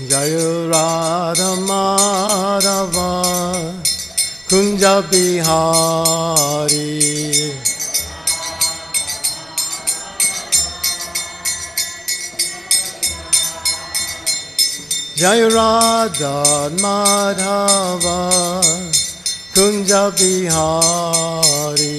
Jaya Radha Madhava Kunja Bihari. Jaya Radha Madhava Kunja Bihari.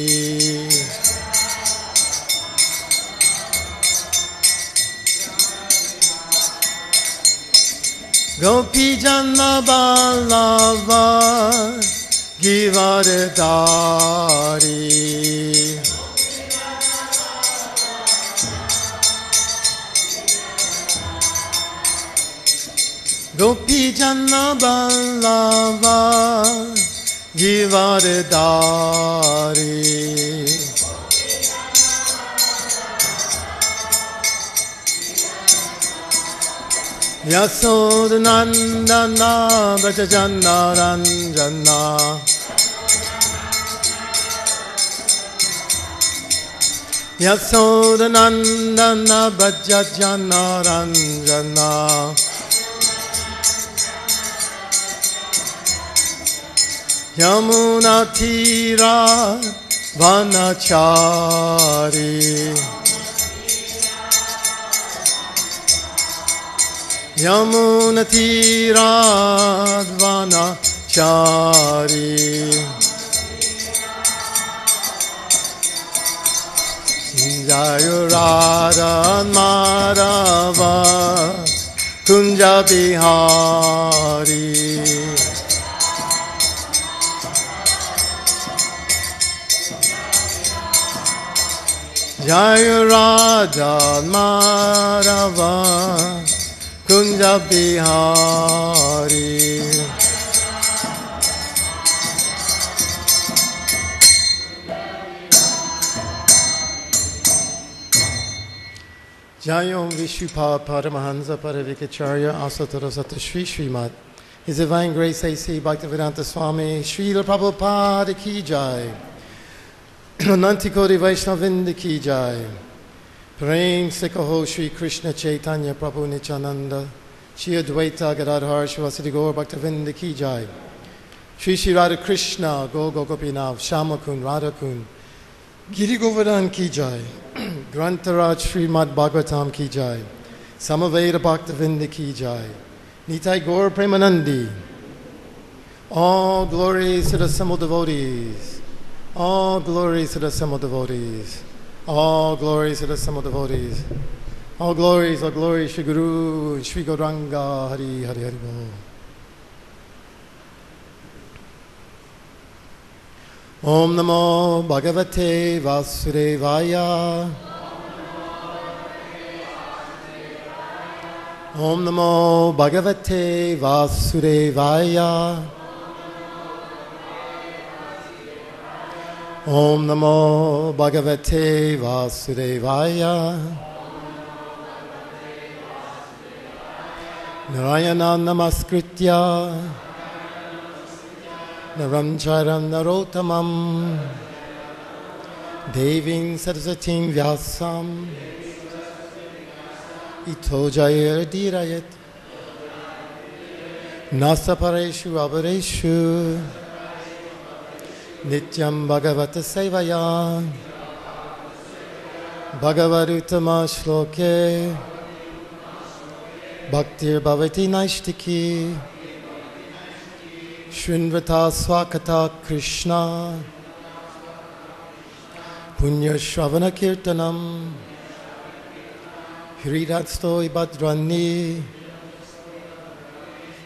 Gopi Jana Ballava Givaradari. Gopi Jana Ballava Givaradari. Yasodhanandana Brajajana Ranjana. Yasodhanandana Brajajana Ranjana. Yamuna Tira Vanachari. Yamuna Tira Vanachari. Jaya Radha Madhava Kunja Bihari. Jaya Radha Madhava Kunja Bihari. Jayom Vishupad Paramahansa Paravikacharya Asatara Sata Shri Srimad. His Divine Grace A.C. Bhaktivedanta Swami Srila Prabhupada Ki Jai. Anantikoti Vaishnavinda Ki Jai. Prem se kaho Shri Krishna Chaitanya Prabhu Nityananda Shri Advaita Gadadhar Shivasati Gaur Bhaktivedanta Ki Jai. Shri Shri Radha Krishna Go Gopinath Shamakun Radhakun Giri Govardhan Ki Jai. Grantaraj Srimad Bhagavatam Ki Jai. Samaveda Bhaktivedanta Ki Jai. Nitai Gaur Premanandi. All glories to the assembled devotees. All glories to the assembled devotees. All glories to the assembled devotees. All glories, Shri Guru, Shri Gauranga, Hari Hari Hari Bol. Om Namo Bhagavate Vasudevaya. Om Namo Bhagavate Vasudevaya. Om Namo Bhagavate Vasudevaya. Narayana Namaskritya Naram Charam Narotamam Deving Saraswatim Vyasam Ito Jayar Dirayat Nasapareshu Avareshu Nityam Bhagavata Sevaya Bhagavarutama Shloke Bhaktir Bhavati Naishtiki Shrinvata Swakata Krishna Punya Shravana Kirtanam Hridatstoi Bhadrani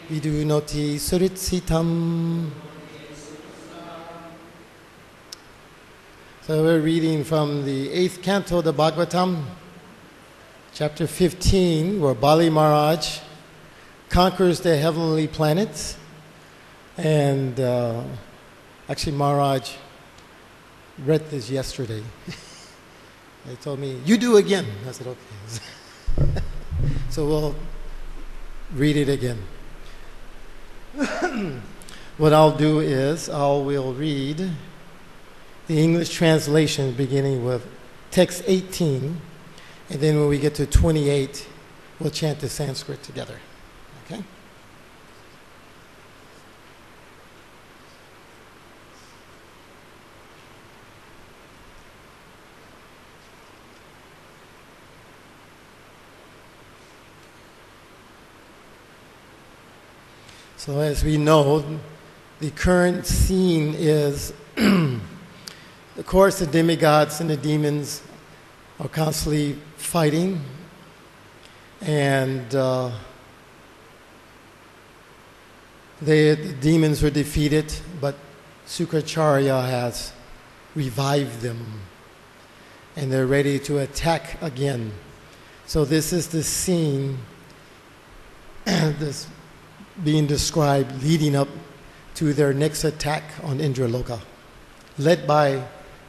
Vidunoti Suritsitam. So we're reading from the 8th canto of the Bhagavatam, chapter 15, where Bali Maharaj conquers the heavenly planets. And actually Maharaj read this yesterday. They told me, you do again. I said, okay. So we'll read it again. What I'll do is we'll read the English translation beginning with text 18, and then when we get to 28, we'll chant the Sanskrit together. Okay? So as we know, the current scene is, of course, the demigods and the demons are constantly fighting, and the demons were defeated, but Sukracharya has revived them, and they're ready to attack again. So this is the scene this being described leading up to their next attack on Indraloka, led by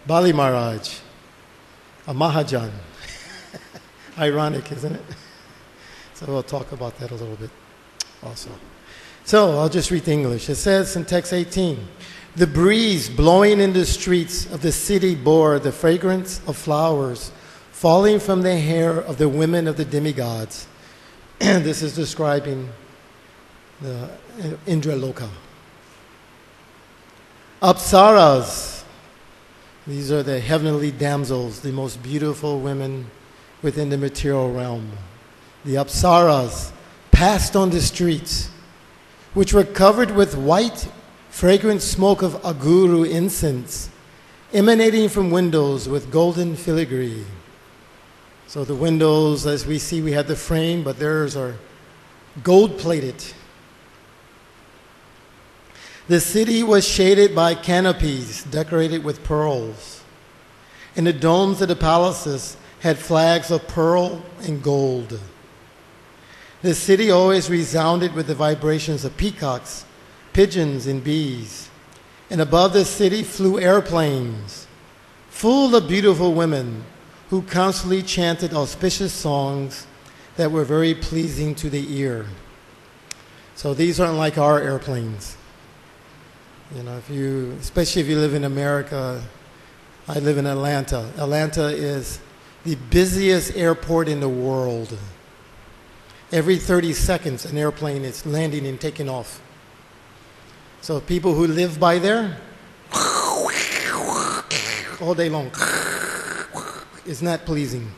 Bali Maharaj, a Mahajan. Ironic, isn't it? So we'll talk about that a little bit also. So I'll just read the English. It says in text 18, the breeze blowing in the streets of the city bore the fragrance of flowers falling from the hair of the women of the demigods. And this is describing the Indraloka. Apsaras, these are the heavenly damsels, the most beautiful women within the material realm. The Apsaras passed on the streets, which were covered with white, fragrant smoke of aguru incense, emanating from windows with golden filigree. So the windows, as we see, we had the frame, but theirs are gold-plated. The city was shaded by canopies decorated with pearls, and the domes of the palaces had flags of pearl and gold. The city always resounded with the vibrations of peacocks, pigeons, and bees. And above the city flew airplanes, full of beautiful women who constantly chanted auspicious songs that were very pleasing to the ear. So these aren't like our airplanes. You know, especially if you live in America, I live in Atlanta. Atlanta is the busiest airport in the world. Every 30 seconds, an airplane is landing and taking off. So people who live by there, all day long, is not pleasing,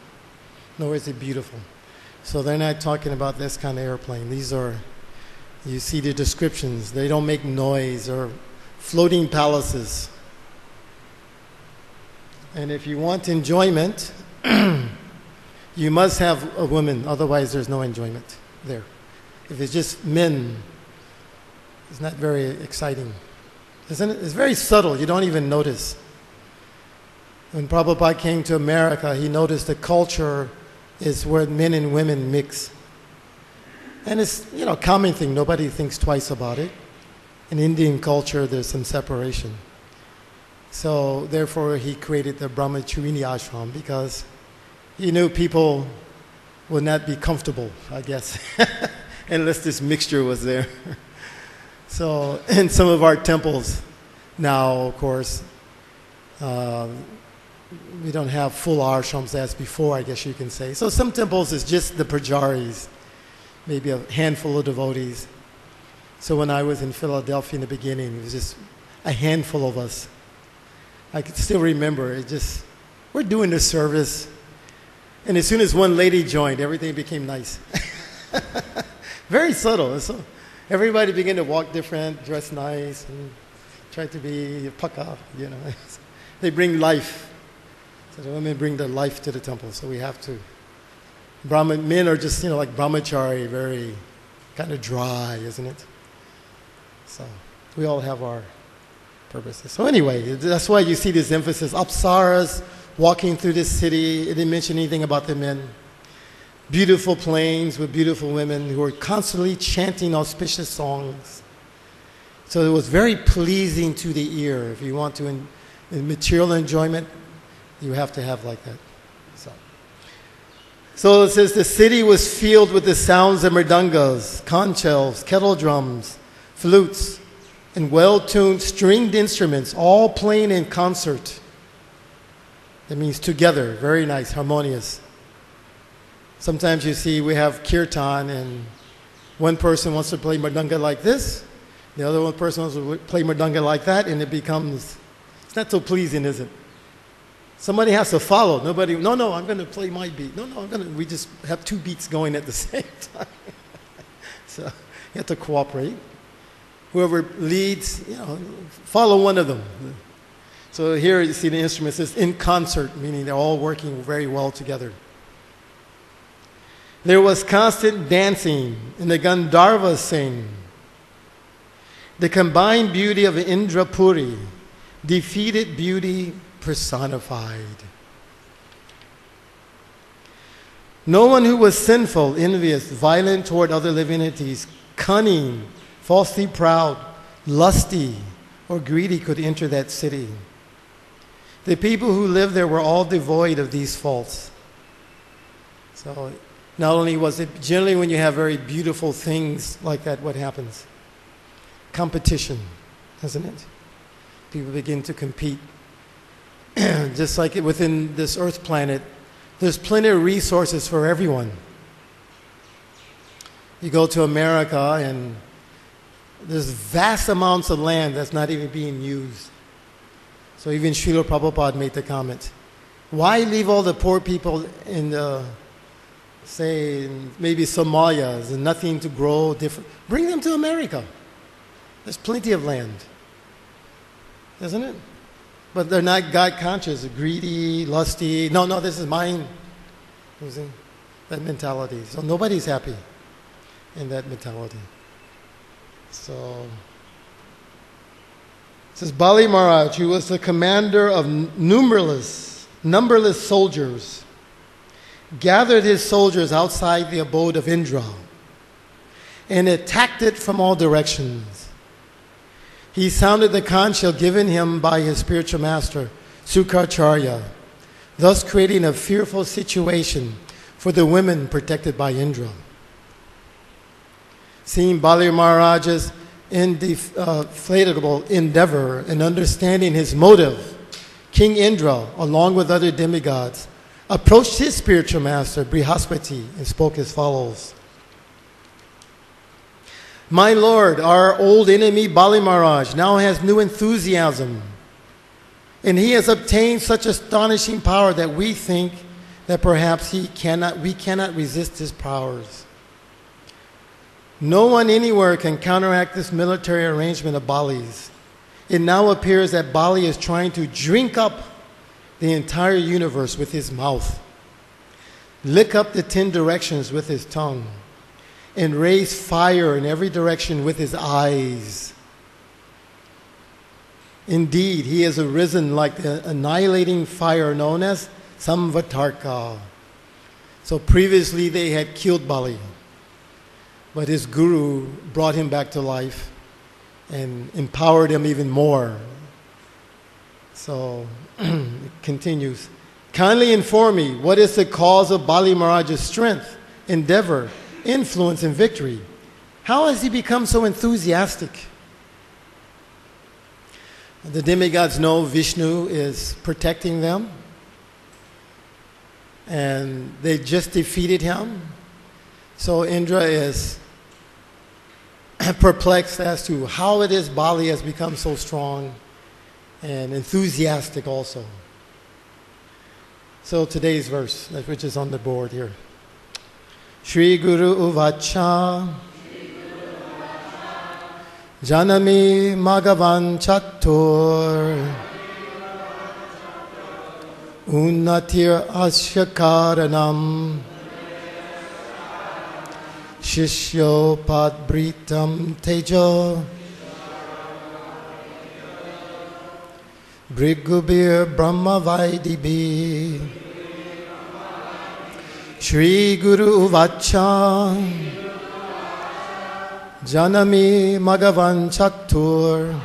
nor is it beautiful. So they're not talking about this kind of airplane. These are, you see the descriptions. They don't make noise, or floating palaces. And if you want enjoyment, you must have a woman, otherwise there's no enjoyment there. If it's just men, it's not very exciting. Isn't it? It's very subtle, you don't even notice. When Prabhupada came to America, he noticed the culture is where men and women mix. And it's, a common thing, nobody thinks twice about it. In Indian culture, there's some separation. So therefore, he created the Brahmacharini ashram, because he knew people would not be comfortable, I guess, unless this mixture was there. So in some of our temples now, of course, we don't have full ashrams as before, I guess you can say. So some temples is just the pujaris, maybe a handful of devotees. So when I was in Philadelphia in the beginning, it was just a handful of us. I could still remember, we're doing the service. And as soon as one lady joined, everything became nice. Very subtle. So everybody began to walk different, dress nice, and try to be paka, They bring life. So the women bring their life to the temple, so we have to. Men are just, like brahmachari, very kind of dry, isn't it? So we all have our purposes. So anyway, that's why you see this emphasis. Apsaras walking through this city. It didn't mention anything about the men. Beautiful plains with beautiful women who were constantly chanting auspicious songs. So it was very pleasing to the ear. If you want to material enjoyment, you have to have like that. So it says the city was filled with the sounds of mridangas, conch shells, kettle drums, flutes, and well-tuned stringed instruments, all playing in concert. That means together, very nice, harmonious. Sometimes you see we have kirtan, and one person wants to play mridanga like this, the other one person wants to play mridanga like that, and it's not so pleasing, is it? Somebody has to follow. No, I'm going to play my beat. We just have two beats going at the same time. So you have to cooperate. whoever leads, follow one of them. So here you see the instrument says in concert, meaning they're all working very well together. There was constant dancing, and the Gandharvas sing. The combined beauty of Indrapuri, defeated beauty personified. No one who was sinful, envious, violent toward other living entities, cunning, falsely proud, lusty, or greedy could enter that city. The people who lived there were all devoid of these faults. So not only was it, generally when you have very beautiful things like that, what happens? Competition, doesn't it? People begin to compete. Just like within this earth planet, there's plenty of resources for everyone. You go to America and there's vast amounts of land that's not even being used. So even Srila Prabhupada made the comment, why leave all the poor people in the, say, in maybe Somalia, and nothing to grow different? Bring them to America. There's plenty of land, isn't it? But they're not God conscious, greedy, lusty. No, this is mine. You see? That mentality. So nobody's happy in that mentality. So it says Bali Maharaj, who was the commander of numberless soldiers, gathered his soldiers outside the abode of Indra and attacked it from all directions. He sounded the conch shell given him by his spiritual master, Sukaracharya, thus creating a fearful situation for the women protected by Indra. Seeing Bali Maharaj's indefatigable endeavor and understanding his motive, King Indra, along with other demigods, approached his spiritual master, Brihaspati, and spoke as follows. My Lord, our old enemy Bali Maharaj now has new enthusiasm, and he has obtained such astonishing power that we think that perhaps we cannot resist his powers. No one anywhere can counteract this military arrangement of Bali's. It now appears that Bali is trying to drink up the entire universe with his mouth, lick up the 10 directions with his tongue, and raise fire in every direction with his eyes. Indeed, he has arisen like the annihilating fire known as Samvatarka. So previously they had killed Bali, but his guru brought him back to life and empowered him even more. So it continues. Kindly inform me, what is the cause of Bali Maharaj's strength, endeavor, influence, and victory? How has he become so enthusiastic? The demigods know Vishnu is protecting them, and they just defeated him. So Indra is perplexed as to how it is Bali has become so strong and enthusiastic also. So today's verse, which is on the board here. Shri Guru Uvacha Janami Magavan Chatur Unnatir Asyakaranam Shishyo Padbritam Tejo Brigubir Brahma Vaidibi Shri Guru Vacha Janami Magavan Chatur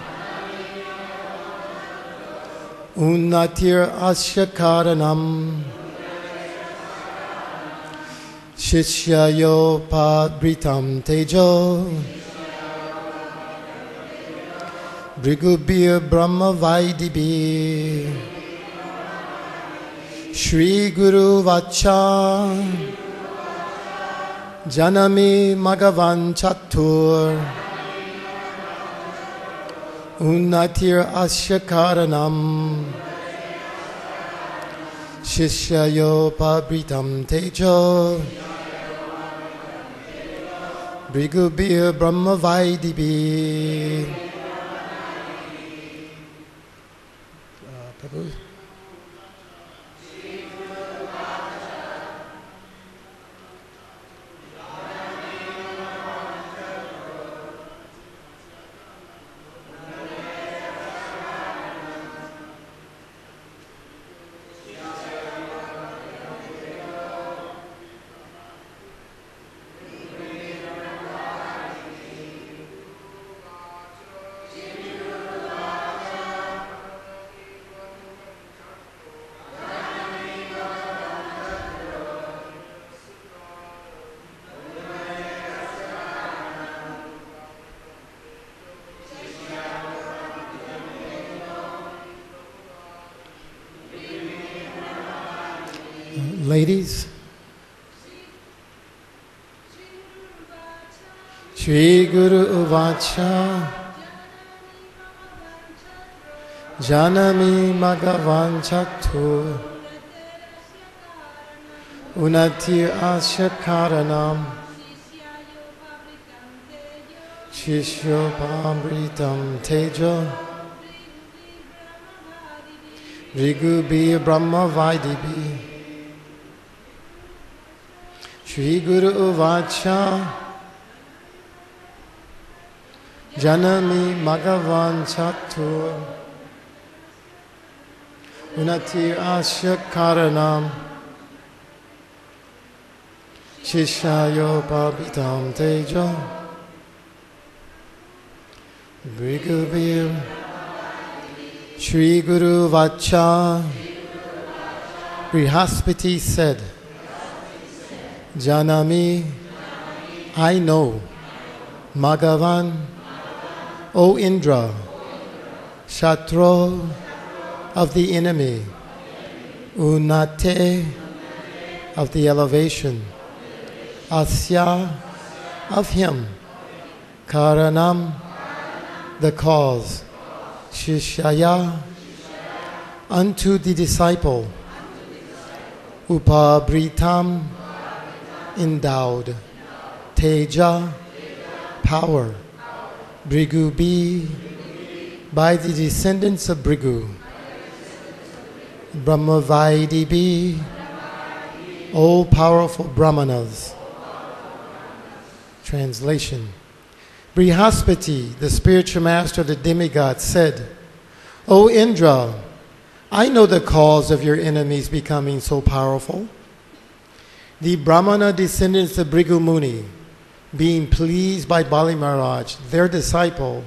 Unnatir Asyakaranam Shishyayo Padbritam Tejo Brigubir Brahma Vaidibi Shri Guru Vacha Janami Magavan Chatur Unnatir Asyakaranam Shishyayo Pabritam Tejo Brigubir Brahma Vaidibi. Prabhu. Ladies, Shri Guru Uvacha Janami Magavanchatu Unati Ashakaranam Shishyo Pamritam Tejo Rigubi Brahma Vaidibi Shri Guru Uvacha Janami Magavan Chatu Unati Asya Karanam Shishayo Pabitam Tejo Brigubir Shri Guru Vacha Brihaspati said, Janami, I know, Magavan, O Indra, Shatro of the enemy, Unate of the elevation, Asya of him, Karanam, the cause, Shishaya, unto the disciple, Upabritam, endowed, Teja, power, Brigubi, by the descendants of Brigu, Brahmavaidibi, O powerful Brahmanas. Translation. Brihaspati, the spiritual master of the demigods, said, O Indra, I know the cause of your enemies becoming so powerful. The Brahmana descendants of Bhrigu Muni, being pleased by Bali Maharaj, their disciple,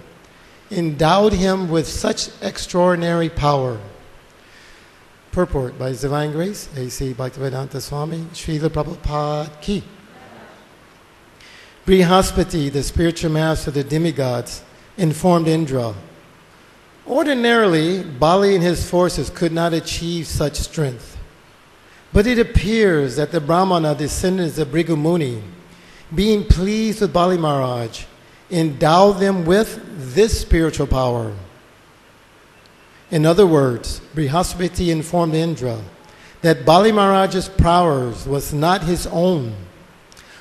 endowed him with such extraordinary power. Purport by His Divine Grace, A.C. Bhaktivedanta Swami, Srila Prabhupada Ki. Brihaspati, the spiritual master of the demigods, informed Indra, ordinarily, Bali and his forces could not achieve such strength. But it appears that the Brahmana descendants of Bhrigu Muni, being pleased with Bali Maharaj, endowed them with this spiritual power. In other words, Brihaspati informed Indra that Bali Maharaj's powers was not his own,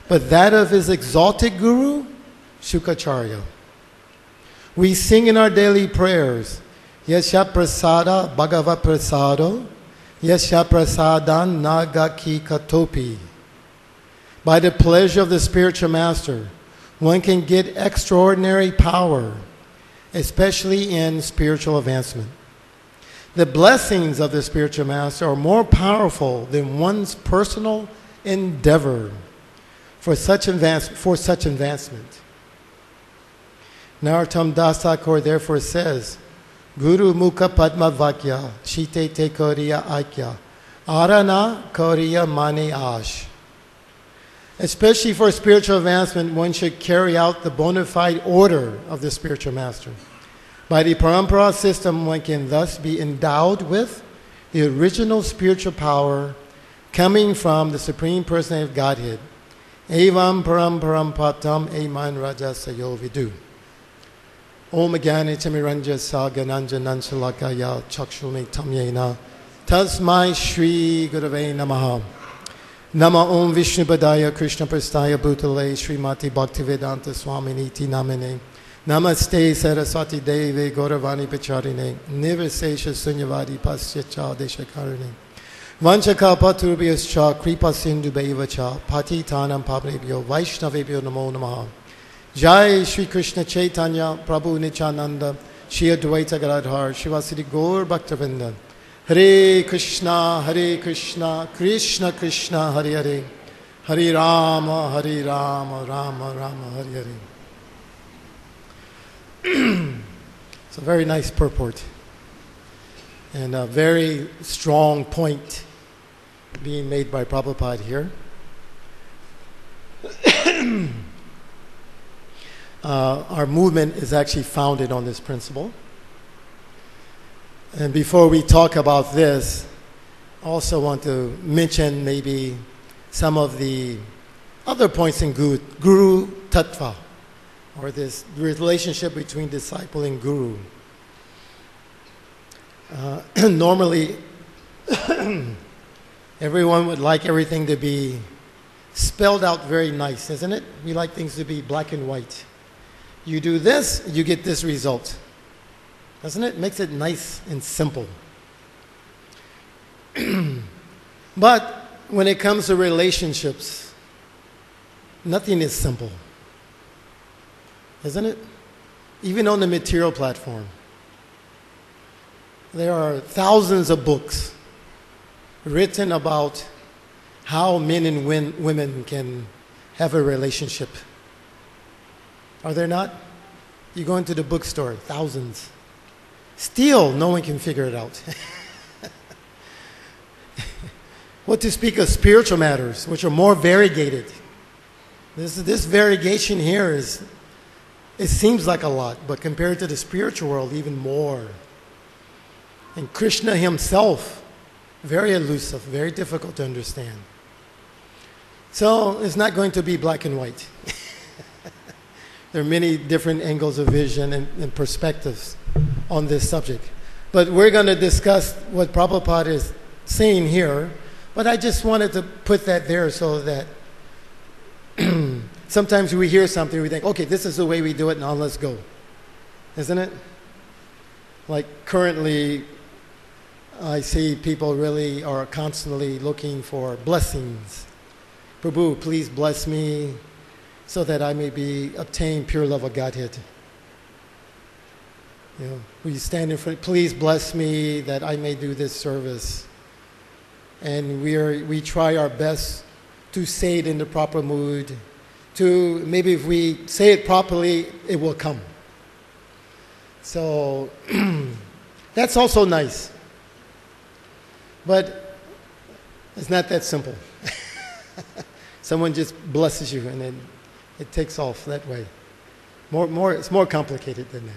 but that of his exalted guru, Shukacharya. We sing in our daily prayers, Yasha Prasada Bhagavat Prasado, Yasha Prasadan Nagaki Katopi. By the pleasure of the spiritual master, one can get extraordinary power, especially in spiritual advancement. The blessings of the spiritual master are more powerful than one's personal endeavor for such advancement. Narottam Das Thakur therefore says, Guru Mukha Padma Vakya, Shite Te Koriya Aikya, Arana Koriya Mane Ash. Especially for spiritual advancement, one should carry out the bona fide order of the spiritual master. By the parampara system, one can thus be endowed with the original spiritual power coming from the Supreme Personality of Godhead. Evam paramparam patam eman raja sayo vidu. Om Agani Timiranja Sagananja Nanchalakaya Chakshuni Tamyena Tasmai Shri Gurave Namaha. Nama Om Vishnu Padaya Krishna Prastaya Bhutale Srimati Bhaktivedanta Swaminiti Namane Namaste Saraswati Deve Gauravani Pacharine Nirvisesha Sunyavadi Pasyacha Deshakarine Vanchaka Paturubhyascha Kripa Sindhu Bhaivacha Patitanam Pavnebhyo Vaishnavebhyo Namo Namaha Jai Shri Krishna Chaitanya Prabhu Nityananda Shri Advaita Gadadhar Shivasiri Gaur Bhaktavinda Hare Krishna Krishna Krishna Hare Hare Hare Rama Rama Rama Hare Hare. It's a very nice purport and a very strong point being made by Prabhupada here. Our movement is actually founded on this principle. And before we talk about this, I also want to mention maybe some of the other points in Guru Tattva, or this relationship between disciple and guru. Normally, everyone would like everything to be spelled out very nice, isn't it? We like things to be black and white. You do this, you get this result. Doesn't it? Makes it nice and simple. But when it comes to relationships, nothing is simple. Isn't it? Even on the material platform. There are thousands of books written about how men and women can have a relationship. Are there not? You go into the bookstore, thousands. Still, no one can figure it out. What to speak of spiritual matters, which are more variegated. This variegation here it seems like a lot, but compared to the spiritual world, even more. And Krishna himself, very elusive, very difficult to understand. So it's not going to be black and white. There are many different angles of vision and perspectives on this subject. But we're going to discuss what Prabhupada is saying here, but I just wanted to put that there so that sometimes we hear something, we think, okay, this is the way we do it, now let's go. Isn't it? Like currently, I see people really are constantly looking for blessings. Prabhu, please bless me so that I may obtain pure love of Godhead. You know, we stand in front, please bless me that I may do this service. And we try our best to say it in the proper mood, to maybe if we say it properly, it will come. So that's also nice. But it's not that simple. Someone just blesses you and then it takes off that way. It's more complicated than that.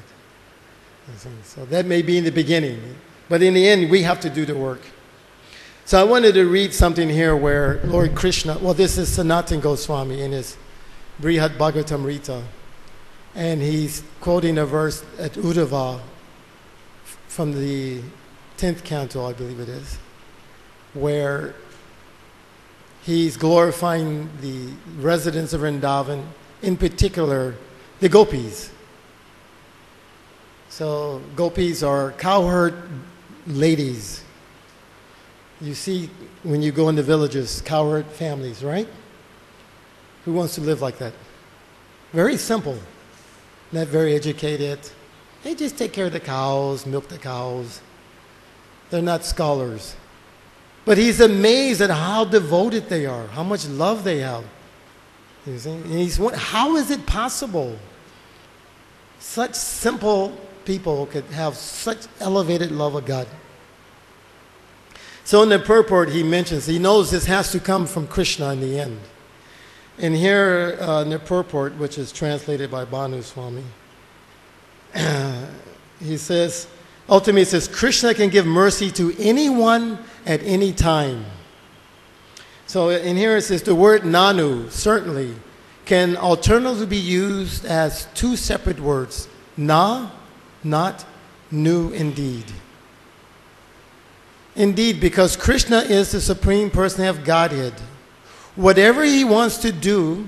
So that may be in the beginning. But in the end, we have to do the work. So I wanted to read something here where Lord Krishna, well, this is Sanatana Goswami in his Brihad Bhagavatam, and he's quoting a verse at Uddhava from the 10th canto, I believe it is, where he's glorifying the residents of Vrindavan, in particular, the gopis. So gopis are cowherd ladies. You see when you go into villages, cowherd families, right? Who wants to live like that? Very simple, not very educated. They just take care of the cows, milk the cows. They're not scholars. But he's amazed at how devoted they are, how much love they have. You see? And how is it possible? Such simple people could have such elevated love of God. So in the purport he mentions, he knows this has to come from Krishna in the end. And here in the purport, which is translated by Bhanu Swami, he says, ultimately it says, Krishna can give mercy to anyone at any time. So in here it says the word nanu, certainly, can alternatively be used as two separate words. Na, not, nu, indeed. Indeed, because Krishna is the Supreme Personality of Godhead, Whatever he wants to do,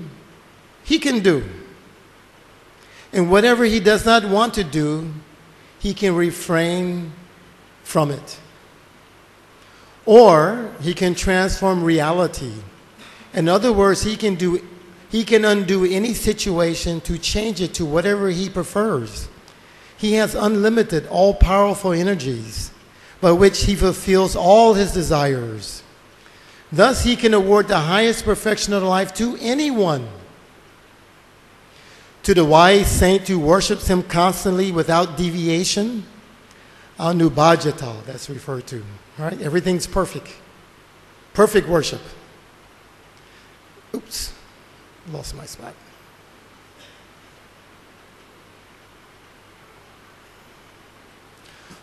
he can do. And whatever he does not want to do, he can refrain from it. Or he can transform reality. In other words, he can undo any situation to change it to whatever he prefers. He has unlimited, all-powerful energies by which he fulfills all his desires. Thus, he can award the highest perfection of life to anyone. To the wise saint who worships him constantly without deviation, Anubhajata, that's referred to. Right? Everything's perfect. Perfect worship. Oops, lost my spot.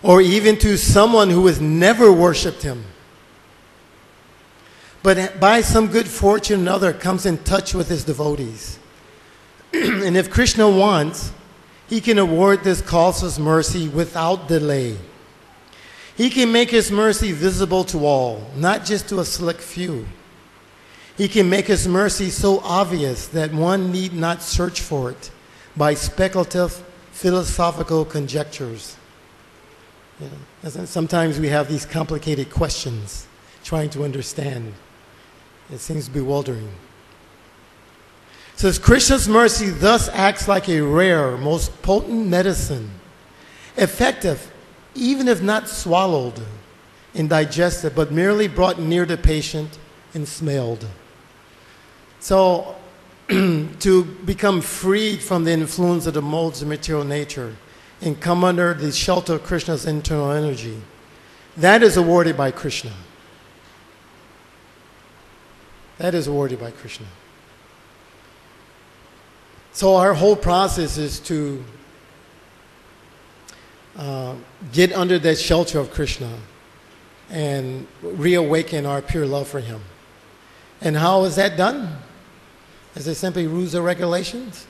Or even to someone who has never worshipped him, but by some good fortune another comes in touch with his devotees. And if Krishna wants, he can award this causeless mercy without delay. He can make his mercy visible to all, not just to a select few. He can make his mercy so obvious that one need not search for it by speculative philosophical conjectures. You know, sometimes we have these complicated questions trying to understand. It seems bewildering. So Krishna's mercy thus acts like a rare, most potent medicine, effective even if not swallowed and digested, but merely brought near the patient and smelled. So to become freed from the influence of the modes of material nature and come under the shelter of Krishna's internal energy, that is awarded by Krishna. That is awarded by Krishna. So our whole process is to get under that shelter of Krishna and reawaken our pure love for him. And how is that done? Is it simply rules or regulations?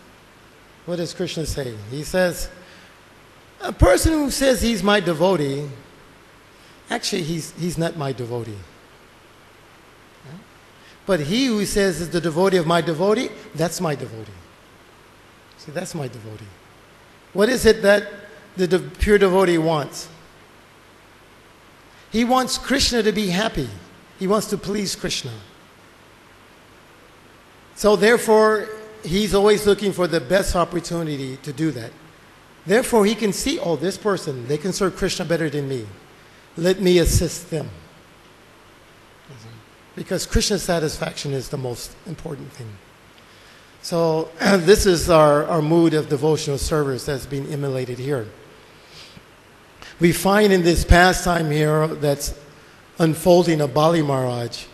What does Krishna say? He says, a person who says he's my devotee, actually he's not my devotee. But he who says is the devotee of my devotee, that's my devotee. See, that's my devotee. What is it that the pure devotee wants? He wants Krishna to be happy. He wants to please Krishna. So therefore, he's always looking for the best opportunity to do that. Therefore, he can see, oh, this person, they can serve Krishna better than me. Let me assist them. Because Krishna's satisfaction is the most important thing. So this is our mood of devotional service that's being emulated here. We find in this pastime here that's unfolding of Bali Maharaj,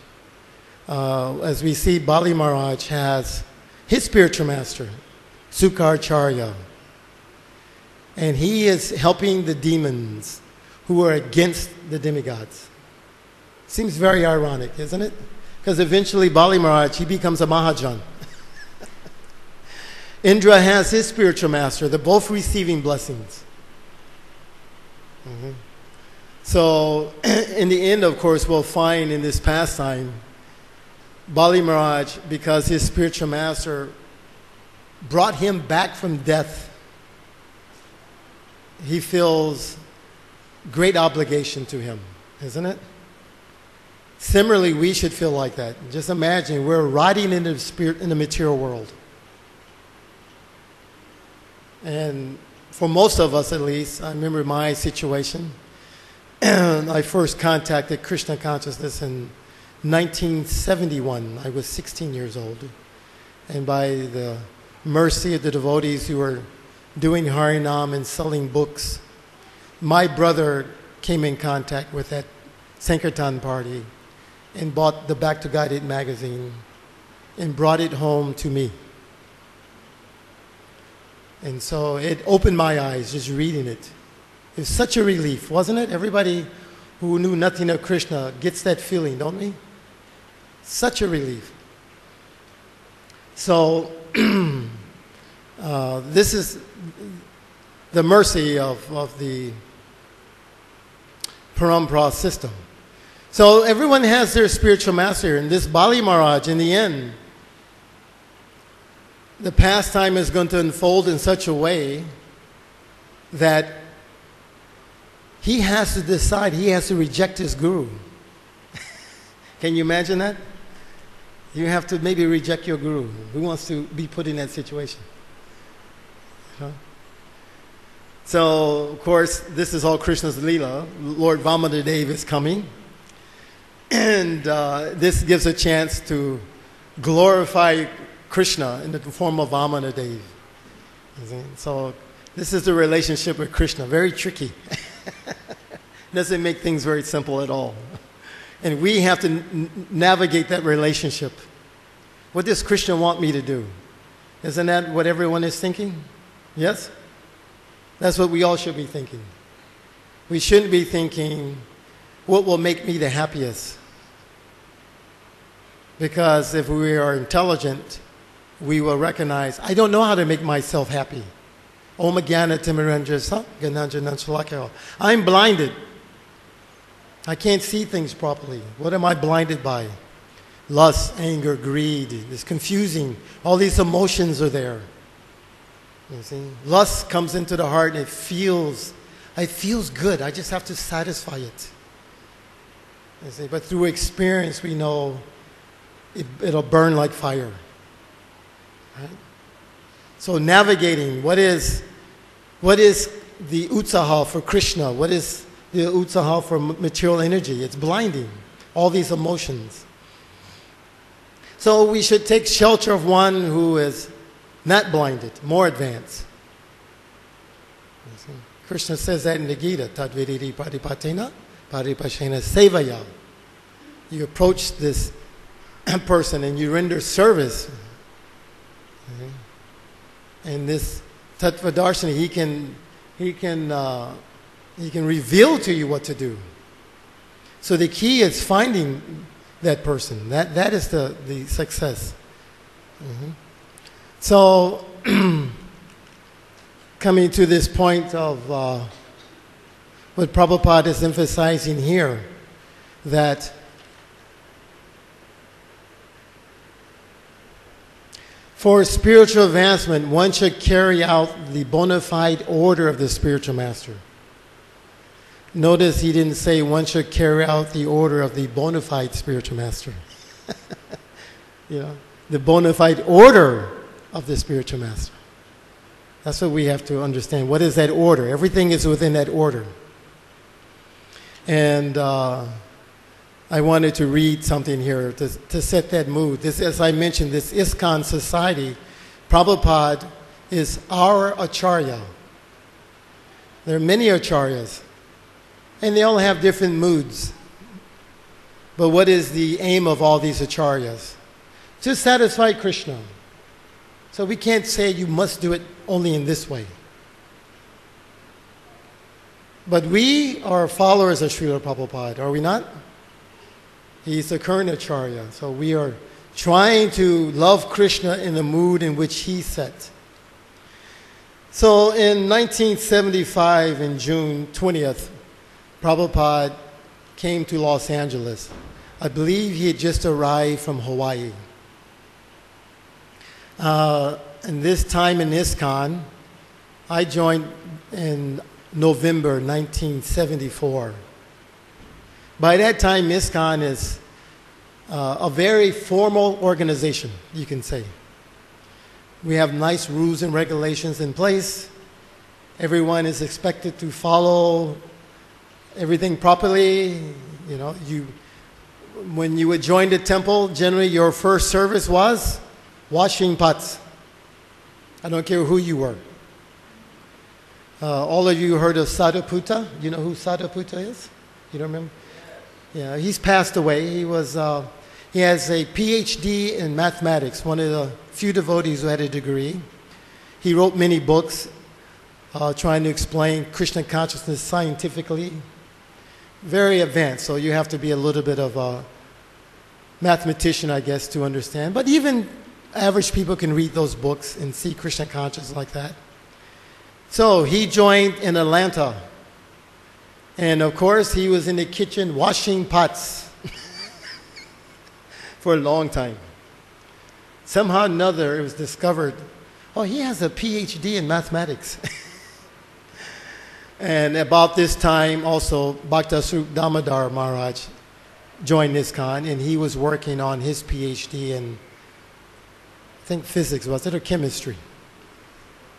as we see Bali Maharaj has his spiritual master, Sukaracharya, and he is helping the demons who are against the demigods. Seems very ironic, isn't it? Because eventually Bali Maharaj, he becomes a Mahajan. Indra has his spiritual master. They're both receiving blessings. Mm-hmm. So in the end, of course, we'll find in this pastime, Bali Maharaj, because his spiritual master brought him back from death, he feels great obligation to him, isn't it? Similarly, we should feel like that. Just imagine we're riding in the spirit in the material world. And for most of us, at least, I remember my situation. I first contacted Krishna consciousness in 1971. I was 16 years old. And by the mercy of the devotees who were doing Harinam and selling books, my brother came in contact with that Sankirtan party and bought the Back to Guided magazine and brought it home to me. And so it opened my eyes just reading it. It was such a relief, wasn't it? Everybody who knew nothing of Krishna gets that feeling, don't we? Such a relief. So this is the mercy of the Parampara system. So everyone has their spiritual master. And this Bali Maharaj, in the end, the pastime is going to unfold in such a way that he has to decide, he has to reject his guru. Can you imagine that? You have to maybe reject your guru. Who wants to be put in that situation? You know? So, of course, this is all Krishna's Leela. Lord Vamanadeva is coming. And this gives a chance to glorify Krishna in the form of Vamanadeva. So, this is the relationship with Krishna. Very tricky. Doesn't make things very simple at all. And we have to navigate that relationship. What does Krishna want me to do? Isn't that what everyone is thinking? Yes? That's what we all should be thinking. We shouldn't be thinking, what will make me the happiest? Because if we are intelligent, we will recognize, I don't know how to make myself happy. Om Jnana Timirendra Gananjanan Shalakya. I'm blinded. I can't see things properly. What am I blinded by? Lust, anger, greed. It's confusing. All these emotions are there. You see? Lust comes into the heart and it feels good. I just have to satisfy it. You see? But through experience we know it'll burn like fire. Right? So navigating, what is the utsaha for Krishna? What is the utsaha for material energy? It's blinding. All these emotions. So we should take shelter of one who is not blinded, more advanced. Krishna says that in the Gita, Tadvidiri Pradipatena, Paripashena Sevaya. You approach this person and you render service. And this Tattvadarshana, he can reveal to you what to do. So the key is finding that person. That is the success. Mm-hmm. So, coming to this point of what Prabhupada is emphasizing here, that for spiritual advancement, one should carry out the bona fide order of the spiritual master. Notice he didn't say one should carry out the order of the bona fide spiritual master. You know, the bona fide order of the spiritual master. That's what we have to understand. What is that order? Everything is within that order. And I wanted to read something here to set that mood. This, as I mentioned, this ISKCON society, Prabhupada is our acharya. There are many acharyas, and they all have different moods. But what is the aim of all these acharyas? To satisfy Krishna. So we can't say you must do it only in this way. But we are followers of Srila Prabhupada, are we not? He's the current acharya. So we are trying to love Krishna in the mood in which he set. So in 1975, in June 20th, Prabhupada came to Los Angeles. I believe he had just arrived from Hawaii. And this time in ISKCON, I joined in November 1974. By that time, ISKCON is a very formal organization, you can say. We have nice rules and regulations in place. Everyone is expected to follow everything properly. You know, when you would join the temple, generally your first service was washing pots. I don't care who you were. All of you heard of Sadhuputta? You know who Sadhuputta is? You don't remember? Yeah, he's passed away. He has a PhD in mathematics, one of the few devotees who had a degree. He wrote many books trying to explain Krishna consciousness scientifically. Very advanced, so you have to be a little bit of a mathematician, I guess, to understand. But even average people can read those books and see Krishna consciousness like that. So he joined in Atlanta And of course, he was in the kitchen washing pots for a long time. Somehow or another, it was discovered, oh, he has a PhD in mathematics. And about this time, also, Bhakta Swarup Damodar Maharaj joined ISKCON, and he was working on his PhD in, I think, physics, was it, or chemistry?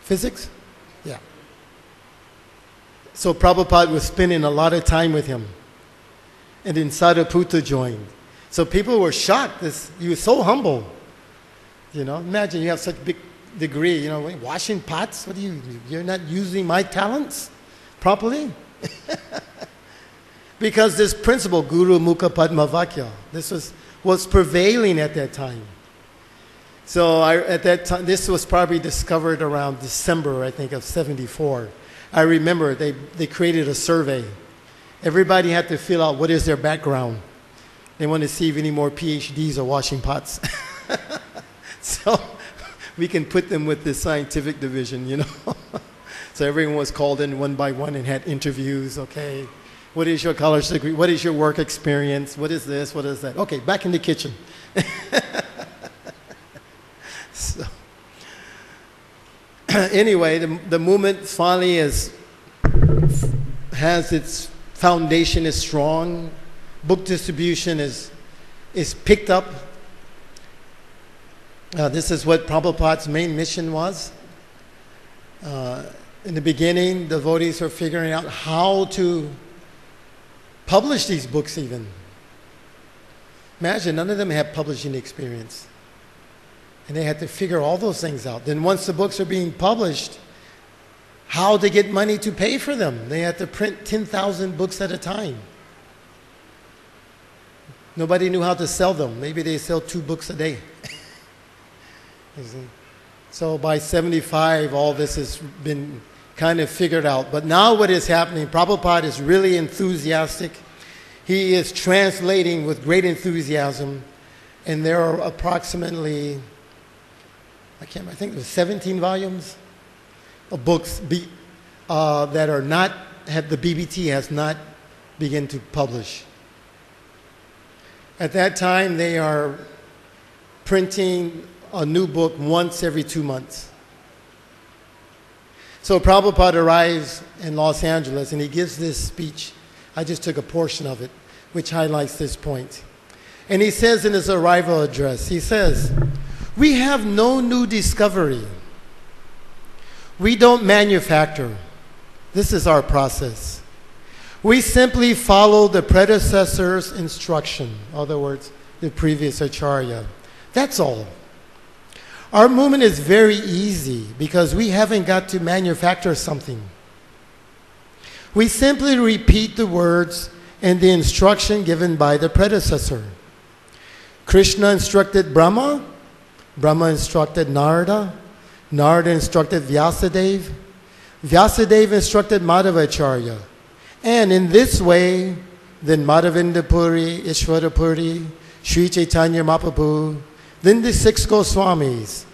Physics? Yeah. So Prabhupada was spending a lot of time with him. And then Sariputta joined. So people were shocked. He was so humble. You know, imagine you have such a big degree, you know, washing pots. What you're not using my talents properly? Because this principle, Guru Mukha Padma Vakya, this was prevailing at that time. So at that time, this was probably discovered around December, I think, of 74. I remember they created a survey. Everybody had to fill out what is their background. They want to see if any more PhDs are washing pots. So we can put them with the scientific division, you know. So everyone was called in one by one and had interviews. Okay, what is your college degree? What is your work experience? What is this? What is that? Okay, back in the kitchen. So, anyway, the movement finally has its foundation is strong. Book distribution is picked up. This is what Prabhupada's main mission was. In the beginning, devotees were figuring out how to publish these books even. Imagine, none of them had publishing experience. And they had to figure all those things out. Then once the books are being published, how to get money to pay for them. They had to print 10,000 books at a time. Nobody knew how to sell them. Maybe they sell 2 books a day. So by 75, all this has been kind of figured out. But now what is happening, Prabhupada is really enthusiastic. He is translating with great enthusiasm. And there are approximately, I think there's 17 volumes of books that are not, the BBT has not begun to publish. At that time, they are printing a new book once every 2 months. So Prabhupada arrives in Los Angeles and he gives this speech. I just took a portion of it, which highlights this point. And he says in his arrival address, he says, "We have no new discovery. We don't manufacture. This is our process. We simply follow the predecessor's instruction." In other words, the previous Acharya. That's all. Our movement is very easy because we haven't got to manufacture something. We simply repeat the words and the instruction given by the predecessor. Krishna instructed Brahma, Brahma instructed Narada, Narada instructed Vyasadeva, Vyasadeva instructed Madhavacharya. And in this way, then Madhavendra Puri, Ishvara Puri, Sri Chaitanya Mahaprabhu, then the 6 Goswamis,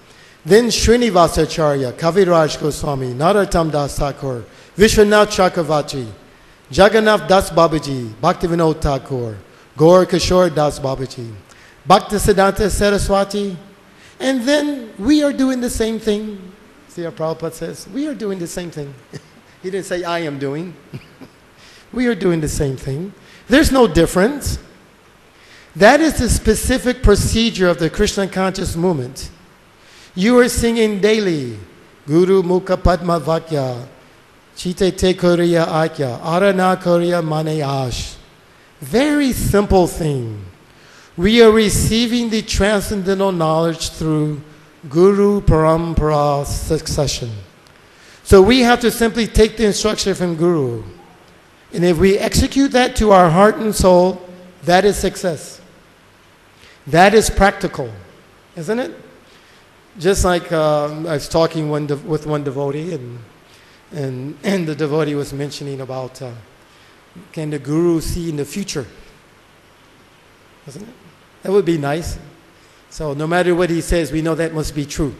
then Srinivasacharya, Kaviraj Goswami, Narottam Das Thakur, Vishwanath Chakravarti, Jagannath Das Babaji, Bhaktivinoda Thakur, Gaur Kishore Das Babaji, Bhaktisiddhanta Saraswati, and then we are doing the same thing. See how Prabhupada says? We are doing the same thing. He didn't say, I am doing. We are doing the same thing. There's no difference. That is the specific procedure of the Krishna conscious movement. You are singing daily, Guru Mukha Padma Vakya, Chite Te Koriya Akya, Arana Koriya Mane Ash. Very simple thing. We are receiving the transcendental knowledge through Guru Parampara succession. So we have to simply take the instruction from Guru. And if we execute that to our heart and soul, that is success. That is practical, isn't it? Just like I was talking with one devotee, and the devotee was mentioning about can the Guru see in the future? Isn't it? That would be nice. So no matter what he says, we know that must be true.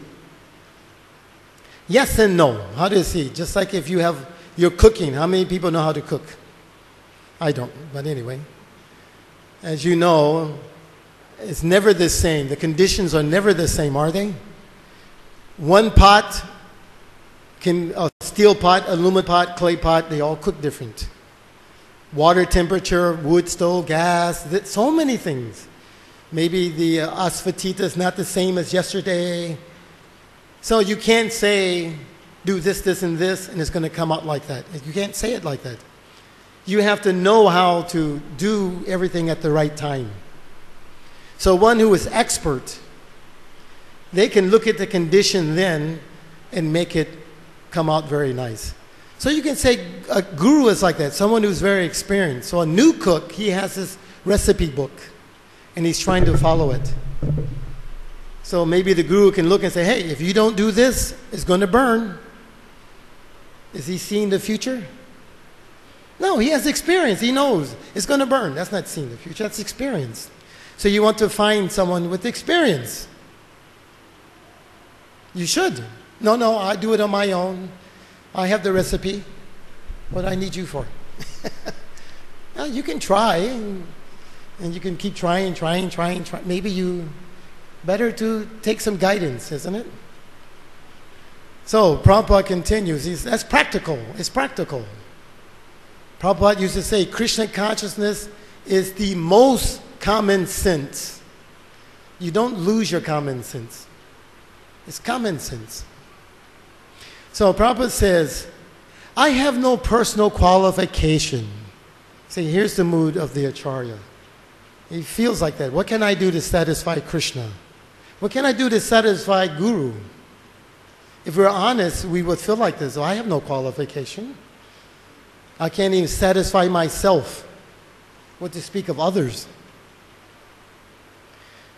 Yes and no. How does he? Just like if you're cooking, how many people know how to cook? I don't, but anyway. As you know, it's never the same. The conditions are never the same, are they? One pot, a steel pot, aluminum pot, clay pot, they all cook different. Water temperature, wood stove, gas, so many things. Maybe the asafoetida is not the same as yesterday. So you can't say, do this, this, and this, and it's going to come out like that. You can't say it like that. You have to know how to do everything at the right time. So one who is expert, they can look at the condition then and make it come out very nice. So you can say a guru is like that, someone who's very experienced. So a new cook, he has this recipe book, and he's trying to follow it. So maybe the guru can look and say, hey, if you don't do this, it's going to burn. Is he seeing the future? No, he has experience. He knows it's going to burn. That's not seeing the future. That's experience. So you want to find someone with experience. You should. No, I do it on my own. I have the recipe. What do I need you for? Well, you can try, and you can keep trying. Maybe you better to take some guidance, isn't it? So Prabhupada continues. He says, that's practical. It's practical. Prabhupada used to say, Krishna consciousness is the most common sense. You don't lose your common sense. It's common sense. So Prabhupada says, I have no personal qualification. See, here's the mood of the Acharya. He feels like that. What can I do to satisfy Krishna? What can I do to satisfy Guru? If we're honest, we would feel like this. Oh, I have no qualification. I can't even satisfy myself. What to speak of others?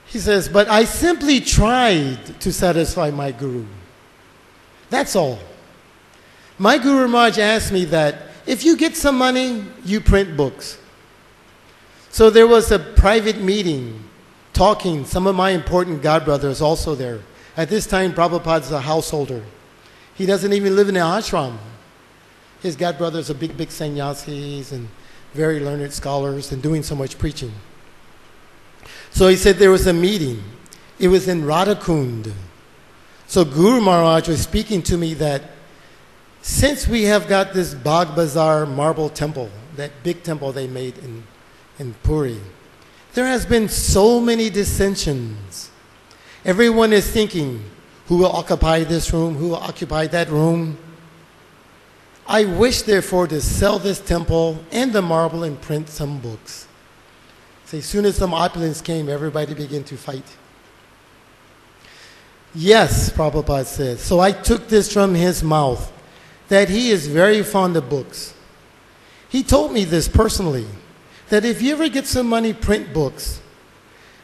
He says, but I simply tried to satisfy my Guru. That's all. My Guru Maharaj asked me that if you get some money, you print books. So there was a private meeting talking, some of my important godbrothers also there. At this time, Prabhupada's a householder. He doesn't even live in an ashram. His godbrothers are big sannyasis and very learned scholars and doing so much preaching. So he said there was a meeting. It was in Radhakund. So Guru Maharaj was speaking to me that since we have got this Bagh Bazaar marble temple, that big temple they made in Puri, there has been so many dissensions. Everyone is thinking, who will occupy this room? Who will occupy that room? I wish, therefore, to sell this temple and the marble and print some books. So as soon as some opulence came, everybody began to fight. Yes, Prabhupada says. So I took this from his mouth, that he is very fond of books. He told me this personally, that if you ever get some money, print books.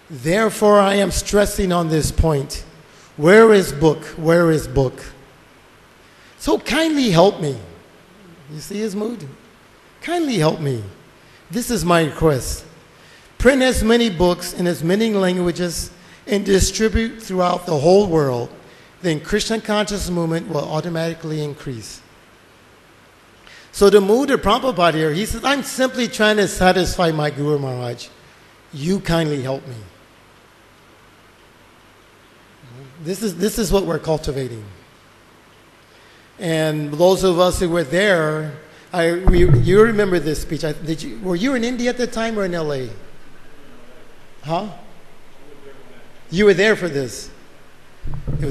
Therefore, I am stressing on this point. Where is book? Where is book? So kindly help me. You see his mood? Kindly help me. This is my request. Print as many books in as many languages and distribute throughout the whole world. Then Krishna conscious movement will automatically increase. So the mood of Prabhupada here, he says, I'm simply trying to satisfy my Guru Maharaj. You kindly help me. This is what we're cultivating. And those of us who were there, you remember this speech. Were you in India at the time or in LA? Huh? You were there for this. It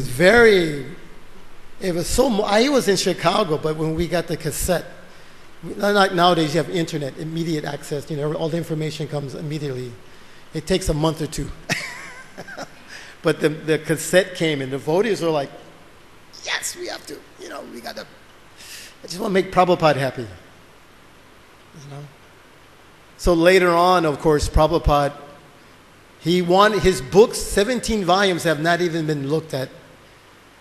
was so, I was in Chicago, but when we got the cassette, like nowadays you have internet, immediate access, all the information comes immediately. It takes a month or two. But the cassette came and the devotees were like, yes, we have to, we got to, I just want to make Prabhupada happy. So later on, of course, Prabhupada, he wanted his books, 17 volumes have not even been looked at.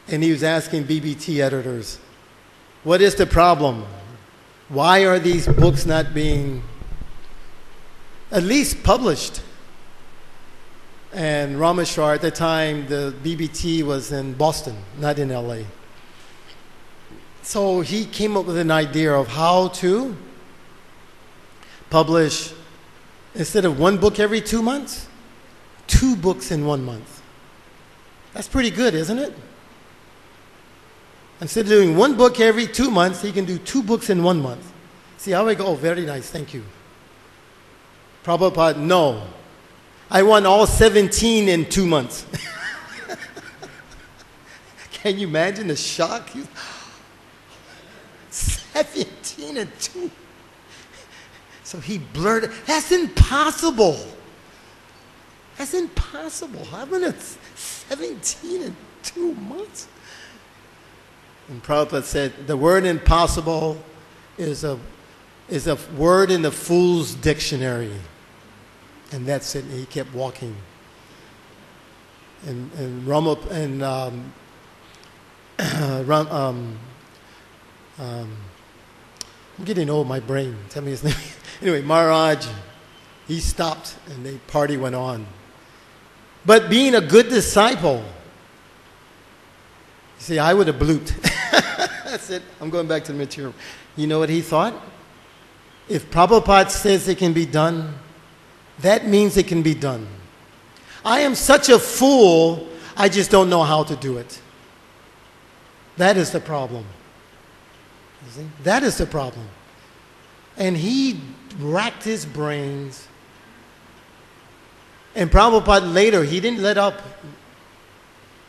And he was asking BBT editors, what is the problem? Why are these books not being at least published? And Rameshwar, at the time, the BBT was in Boston, not in LA. So he came up with an idea of how to publish, instead of one book every 2 months, 2 books in 1 month. That's pretty good, isn't it? Instead of doing 1 book every 2 months, he can do 2 books in 1 month. See how I go? Oh, very nice, thank you. Prabhupada, no. I want all 17 in 2 months. Can you imagine the shock? 17 and 2. So he blurted, that's impossible. That's impossible. How about 17 in 2 months? And Prabhupada said, the word impossible is a word in the fool's dictionary. And that's it. And he kept walking. And I'm getting old, my brain. Tell me his name. Anyway, Maharaj, he stopped and the party went on. But being a good disciple, you see, I would have blooped. That's it. I'm going back to the material. You know what he thought? If Prabhupada says it can be done, that means it can be done. I am such a fool, I just don't know how to do it. That is the problem. You see? That is the problem. And he racked his brains. And Prabhupada later, he didn't let up.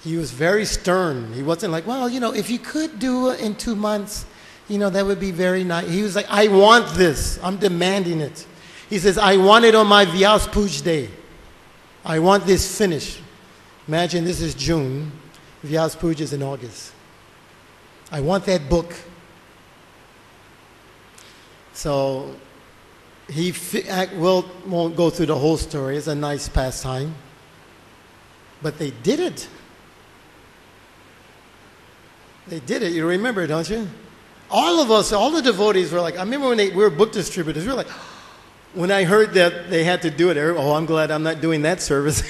He was very stern. He wasn't like, well, if you could do it in 2 months, that would be very nice. He was like, I want this. I'm demanding it. He says, I want it on my Vyas Puj day. I want this finished. Imagine this is June. Vyas Puj is in August. I want that book. So he won't go through the whole story. It's a nice pastime. But they did it. They did it. You remember, don't you? All of us, all the devotees were like, I remember when we were book distributors, we were like, when I heard that they had to do it, I'm glad I'm not doing that service.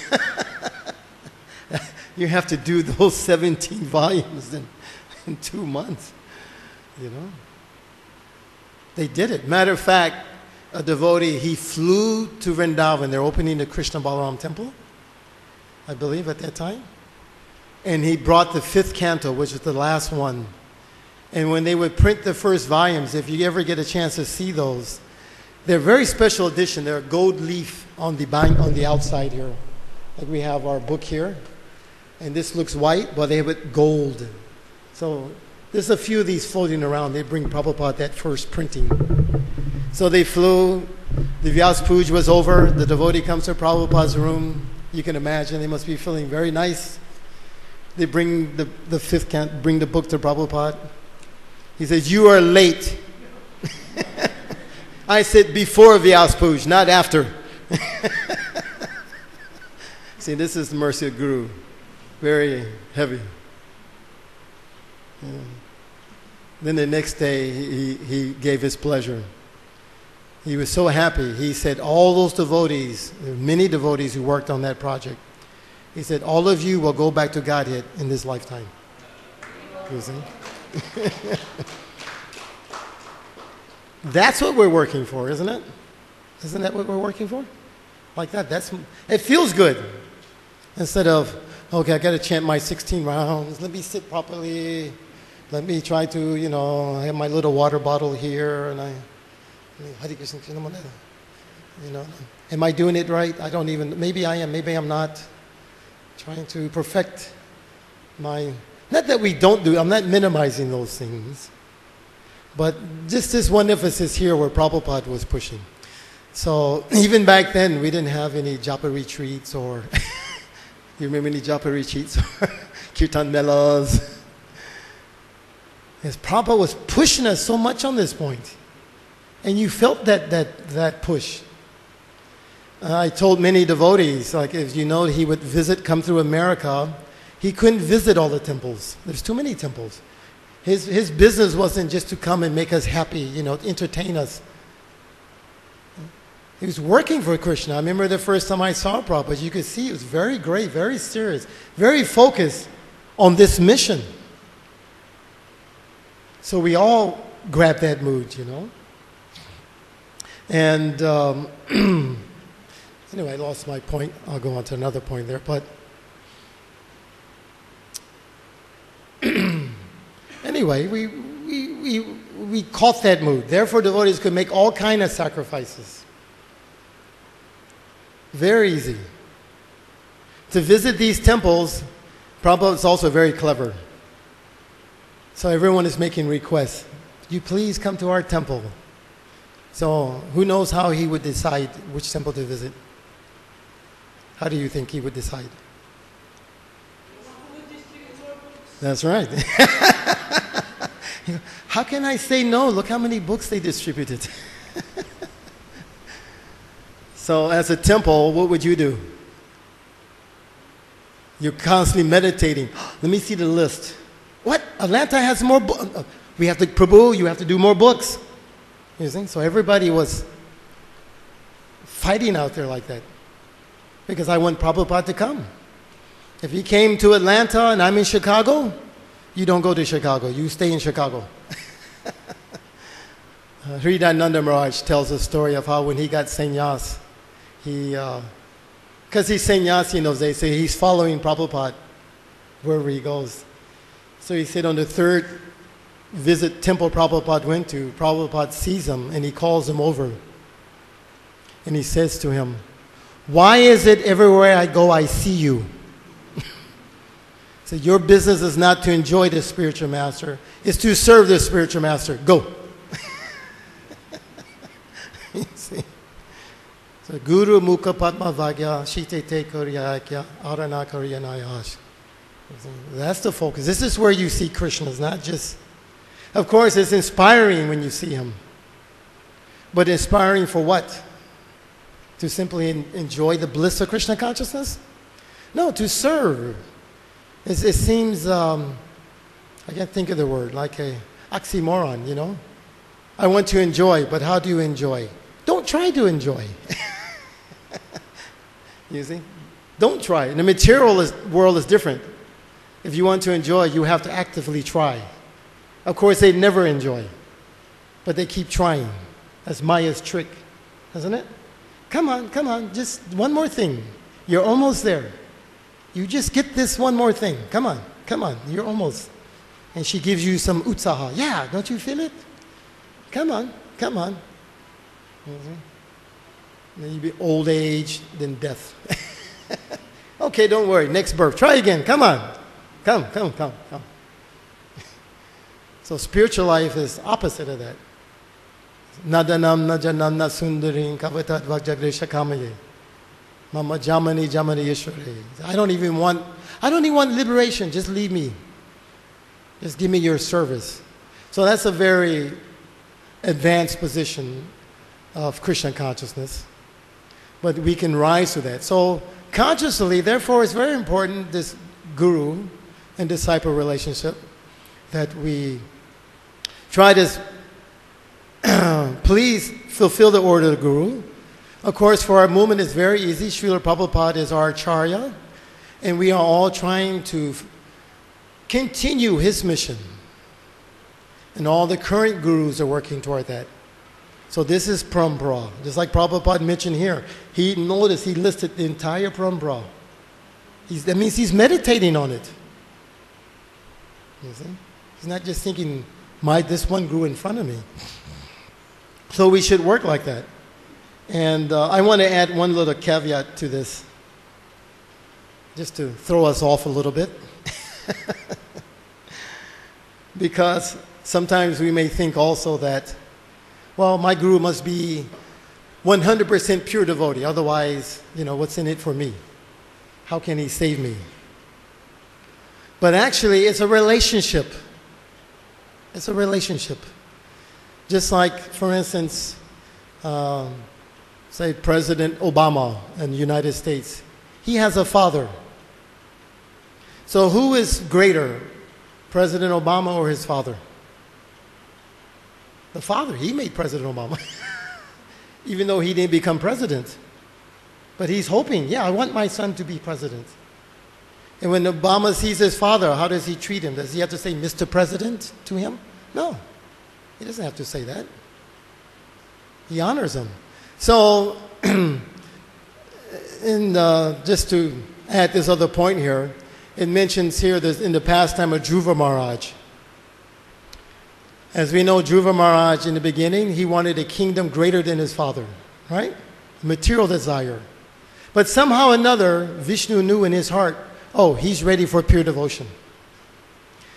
You have to do those 17 volumes in 2 months, They did it. Matter of fact, a devotee, he flew to Vrindavan. They're opening the Krishna Balaram temple, I believe, at that time. And he brought the 5th canto, which is the last one. And when they would print the first volumes, if you ever get a chance to see those, they're very special edition. They're a gold leaf on the outside here. Like we have our book here. And this looks white, but they have it gold. So there's a few of these floating around. They bring Prabhupada that first printing. So they flew. The Vyas Puj was over. The devotee comes to Prabhupada's room. You can imagine they must be feeling very nice. They bring the 5th canto, bring the book to Prabhupada. He says, you are late. I said before Vyas Puj, not after. See, this is the mercy of Guru. Very heavy. Yeah. Then the next day, he gave his pleasure. He was so happy. He said, all those devotees, there were many devotees who worked on that project. He said, all of you will go back to Godhead in this lifetime. You see? That's what we're working for, isn't it? Isn't that what we're working for? Like that. It feels good. Instead of, okay, I got to chant my 16 rounds. Let me sit properly. Let me try to, I have my little water bottle here, and Hare Krishna, am I doing it right? I don't even, maybe I am, maybe I'm not. Trying to perfect not that we don't do, I'm not minimizing those things, but just this one emphasis here where Prabhupada was pushing. So even back then, we didn't have any japa retreats or, you remember any japa retreats or kirtan melas? Yes, Prabhupada was pushing us so much on this point. And you felt that push. I told many devotees, like as you know, he would come through America. He couldn't visit all the temples. There's too many temples. His business wasn't just to come and make us happy, entertain us. He was working for Krishna. I remember the first time I saw Prabhupada, you could see he was very great, very serious, very focused on this mission. So we all grabbed that mood, And anyway, I lost my point. I'll go on to another point there. But anyway, we caught that mood. Therefore, devotees could make all kinds of sacrifices. Very easy. To visit these temples, Prabhupada is also very clever. So everyone is making requests. You please come to our temple. So who knows how he would decide which temple to visit? How do you think he would decide? That's right. How can I say no? Look how many books they distributed. So as a temple, what would you do? You're constantly meditating. Let me see the list. What? Atlanta has more books. We have to, Prabhu, you have to do more books. You see? So everybody was fighting out there like that. Because I want Prabhupada to come. If he came to Atlanta and I'm in Chicago, you don't go to Chicago. You stay in Chicago. Hridayananda Maharaj tells a story of how when he got sannyas, because he's sannyasi in those days, so he's following Prabhupada wherever he goes. So he said on the third visit temple Prabhupada went to, Prabhupada sees him and he calls him over. And he says to him, "Why is it everywhere I go I see you?" So your business is not to enjoy the spiritual master, it's to serve the spiritual master. Go. You see? So Guru Mukha Padma Vagya Shitete Kuryakya Arana Kuryanayash. That's the focus. This is where you see Krishna. It's not just, of course, it's inspiring when you see him. But inspiring for what? To simply enjoy the bliss of Krishna consciousness? No, to serve. It seems, I can't think of the word, like a oxymoron, you know? I want to enjoy, but how do you enjoy? Don't try to enjoy. You see? Don't try. And the material world is different. If you want to enjoy, you have to actively try. Of course, they never enjoy, but they keep trying. That's Maya's trick, isn't it? Come on, just one more thing. You're almost there. You just get this one more thing. Come on, you're almost. And she gives you some utsaha. Yeah, don't you feel it? Come on. Mm-hmm. Then you be old age, then death. Okay, don't worry, next birth. Try again, come on. Come. So spiritual life is opposite of that. Nadanam najanam nasundarim kavatat vajagresha kamaye. Mama jamani yeshware. I don't even want liberation, just leave me. Just give me your service. So that's a very advanced position of Krishna consciousness. But we can rise to that. So consciously, therefore, it's very important, this guru and disciple relationship, that we try to please fulfill the order of the guru. Of course, for our movement, it's very easy. Srila Prabhupada is our acharya, and we are all trying to continue his mission. And all the current gurus are working toward that. So this is parampara. Just like Prabhupada mentioned here, he listed the entire parampara. That means he's meditating on it. You see? He's not just thinking, this one grew in front of me. So we should work like that. And I want to add one little caveat to this, just to throw us off a little bit. Because sometimes we may think also that, well, my guru must be 100% pure devotee, otherwise, what's in it for me? How can he save me? But actually, it's a relationship. It's a relationship. Just like, for instance, say President Obama in the United States. He has a father. So who is greater, President Obama or his father? The father. He made President Obama. Even though he didn't become president. But he's hoping, I want my son to be president. And when Obama sees his father, how does he treat him? Does he have to say Mr. President to him? No. He doesn't have to say that. He honors him. So, just to add this other point here, it mentions here that in the pastime of Dhruva Maharaj. As we know, Dhruva Maharaj in the beginning, he wanted a kingdom greater than his father, right? Material desire. But somehow or another, Vishnu knew in his heart, oh, he's ready for pure devotion.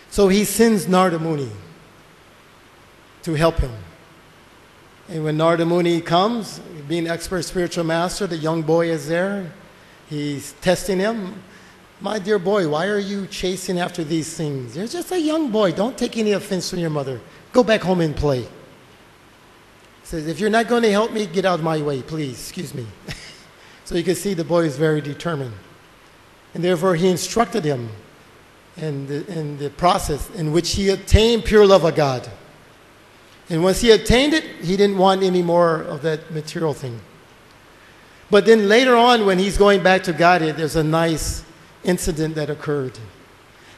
So he sends Narada Muni to help him. And when Narada Muni comes, being an expert spiritual master, the young boy is there. He's testing him. My dear boy, why are you chasing after these things? You're just a young boy. Don't take any offense from your mother. Go back home and play. He says, if you're not going to help me, get out of my way, please. Excuse me. So you can see the boy is very determined. And therefore he instructed him in the process in which he attained pure love of God. And once he attained it, he didn't want any more of that material thing. But then later on, when he's going back to Godhead, there's a nice incident that occurred.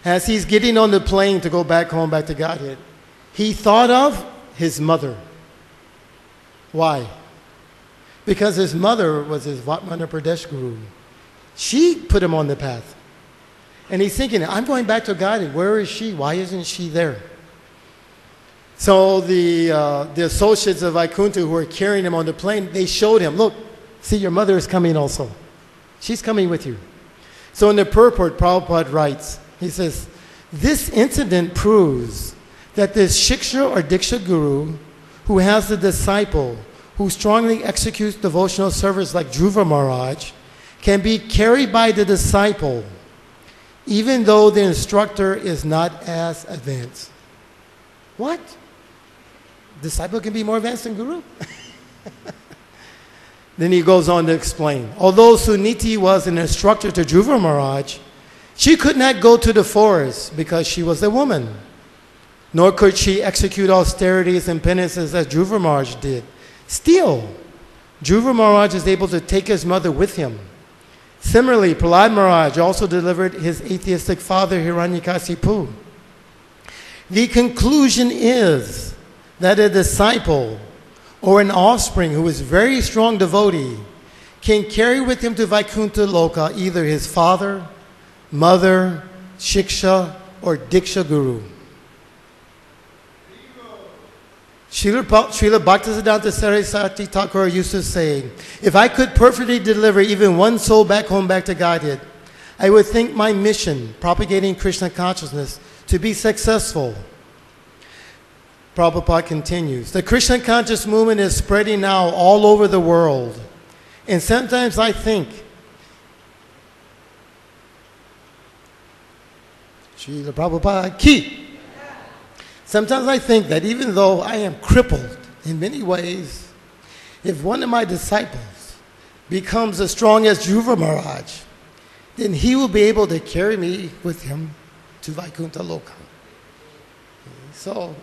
As he's getting on the plane to go back home, back to Godhead, he thought of his mother. Why? Because his mother was his Vatmana Pradesh Guru. She put him on the path. And he's thinking, I'm going back to Godhead. Where is she? Why isn't she there? So the associates of Vaikuntha who were carrying him on the plane, they showed him, look, see, your mother is coming also. She's coming with you. So in the purport, Prabhupada writes, he says, this incident proves that this Shiksha or Diksha Guru who has the disciple who strongly executes devotional service like Dhruva Maharaj can be carried by the disciple even though the instructor is not as advanced. What? Disciple can be more advanced than Guru? Then he goes on to explain. Although Suniti was an instructor to Dhruva Maharaj, she could not go to the forest because she was a woman. Nor could she execute austerities and penances as Dhruva Maharaj did. Still, Dhruva Maharaj is able to take his mother with him. Similarly, Prahlad Maharaj also delivered his atheistic father Hiranyakasipu. The conclusion is that a disciple or an offspring who is very strong devotee can carry with him to Vaikuntha Loka either his father, mother, Shiksha, or Diksha Guru. Srila Bhaktisiddhanta Saraswati Thakur used to say, if I could perfectly deliver even one soul back home, back to Godhead, I would think my mission, propagating Krishna consciousness, to be successful. Prabhupada continues, the Krishna conscious movement is spreading now all over the world. And sometimes I think, Srila Prabhupada ki. Sometimes I think that even though I am crippled in many ways, if one of my disciples becomes as strong as Dhruva Maharaj, then he will be able to carry me with him to Vaikuntha Loka. So,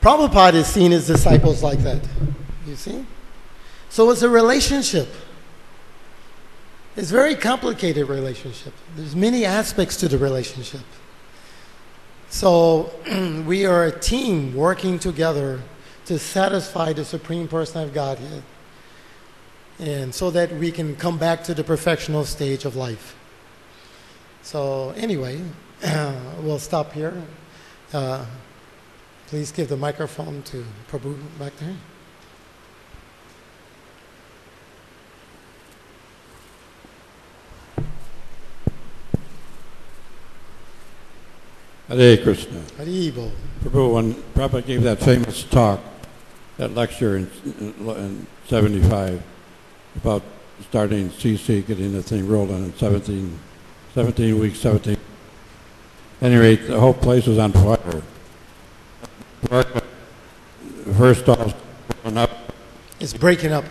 Prabhupada is seen as disciples like that, you see? So it's a relationship. It's a very complicated relationship. There's many aspects to the relationship. So we are a team working together to satisfy the Supreme Person of Godhead, and so that we can come back to the perfectional stage of life. So anyway, we'll stop here. Please give the microphone to Prabhu back there. Hare Krishna. Hari Bol. Prabhu, when Prabhupada gave that famous talk, that lecture in 75, about starting CC, getting the thing rolling in 17 weeks, 17. At any rate, the whole place was on fire. First off, It's breaking up.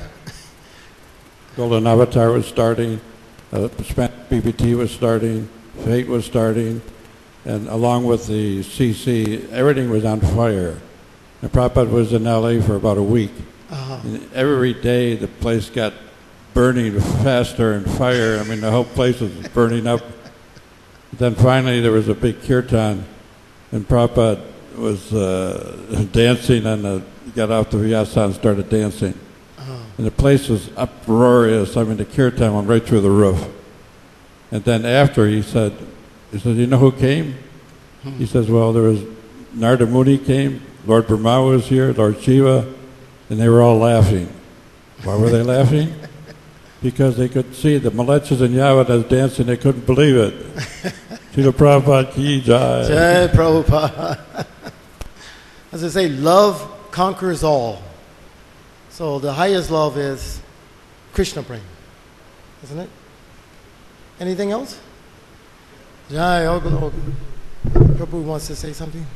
Golden Avatar was starting, Spanish BBT was starting, Fate was starting, and along with the CC, everything was on fire. And Prabhupada was in LA for about a week. And every day the place got burning faster and fire. I mean, the whole place was burning up. Then finally there was a big kirtan, and Prabhupada was dancing on the he got off the Vyasa and started dancing. And the place was uproarious. I mean, the kirtan went right through the roof. And then after, he said, you know who came? He says, well, there was Narada Muni came, Lord Brahma was here, Lord Shiva, and they were all laughing. Why were they laughing? Because they could see the Malechas and Yavanas dancing, they couldn't believe it. Srila Prabhupada ki jai. Jai Prabhupada. As I say, love conquers all. So the highest love is Krishna prema, isn't it? Anything else? Jai, Prabhu wants to say something.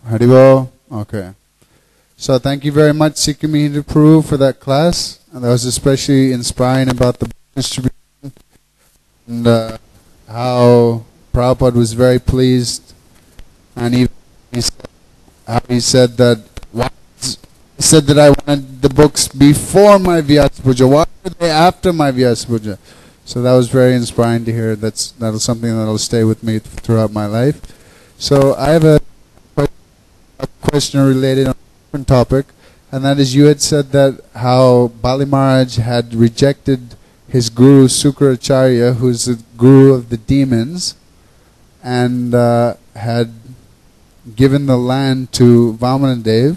Haribo. Okay. So thank you very much, Sikhi Mahiti Prabhu, for that class. And that was especially inspiring about the book distribution and how Prabhupada was very pleased. And he said that I wanted the books before my Vyasa Puja. Why were they after my Vyasa Puja? So that was very inspiring to hear. That's something that'll stay with me throughout my life. So I have a question related on a different topic, and that is, you had said that how Bali Maharaj had rejected his guru Sukracharya, who's the guru of the demons, and had given the land to Vamanadev.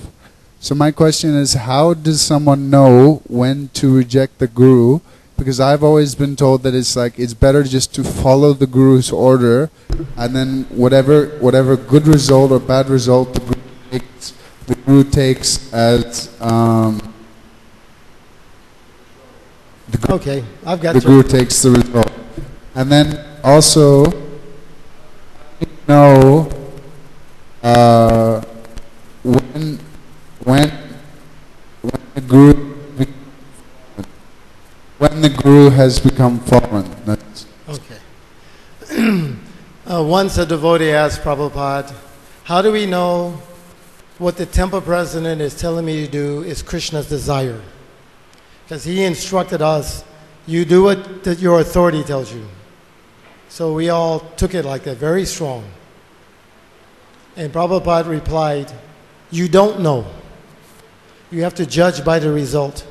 So my question is, how does someone know when to reject the guru? Because I've always been told that it's better just to follow the guru's order, and then whatever good result or bad result the guru takes as okay, I've got the guru takes the result. And then also know when the guru has become fallen. That's okay. Once a devotee asked Prabhupada, how do we know what the temple president is telling me to do is Krishna's desire? Because he instructed us, you do what your authority tells you. So we all took it like that, very strong. And Prabhupada replied, you don't know. You have to judge by the result.